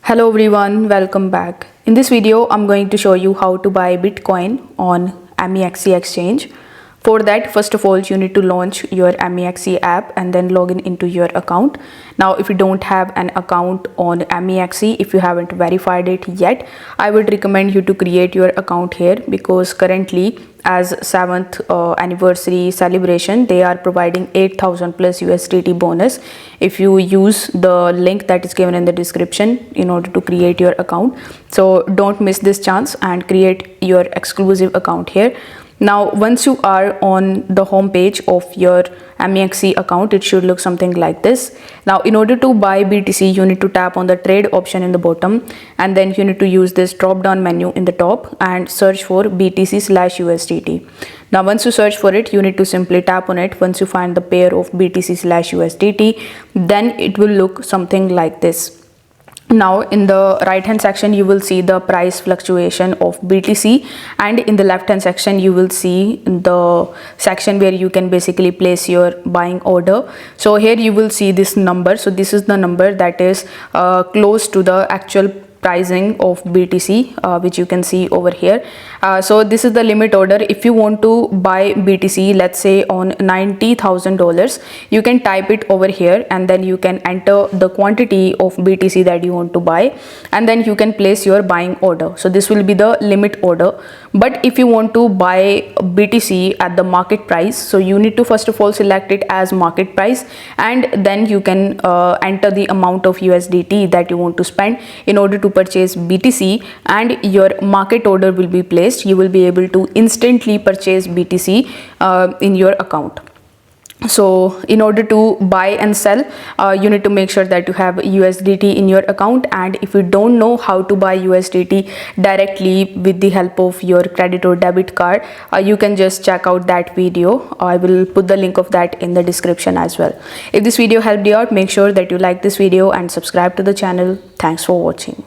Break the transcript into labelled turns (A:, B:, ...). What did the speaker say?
A: Hello everyone, welcome back. In this video, I'm going to show you how to buy Bitcoin on Mexc exchange. For that, first of all, you need to launch your Mexc app and then log in into your account. Now, if you don't have an account on Mexc, if you haven't verified it yet, I would recommend you to create your account here because currently as 7th anniversary celebration, they are providing 8,000 plus USDT bonus if you use the link that is given in the description in order to create your account. So don't miss this chance and create your exclusive account here. Now, once you are on the home page of your Mexc account, it should look something like this. Now, in order to buy BTC, you need to tap on the trade option in the bottom, and then you need to use this drop down menu in the top and search for BTC/USDT. Now, once you search for it, you need to simply tap on it. Once you find the pair of BTC/USDT, then it will look something like this. Now, in the right hand section, you will see the price fluctuation of BTC, and in the left hand section, you will see the section where you can basically place your buying order. So here you will see this number. So this is the number that is close to the actual pricing of BTC, which you can see over here. So this is the limit order. If you want to buy BTC, let's say on $90,000, you can type it over here and then you can enter the quantity of BTC that you want to buy, and then you can place your buying order. So this will be the limit order. But if you want to buy BTC at the market price, so you need to first of all select it as market price, and then you can enter the amount of USDT that you want to spend in order to purchase BTC, and your market order will be placed. You will be able to instantly purchase BTC in your account. So in order to buy and sell, you need to make sure that you have USDT in your account. And if you don't know how to buy USDT directly with the help of your credit or debit card, you can just check out that video. I will put the link of that in the description as well. If this video helped you out, make sure that you like this video and subscribe to the channel. Thanks for watching.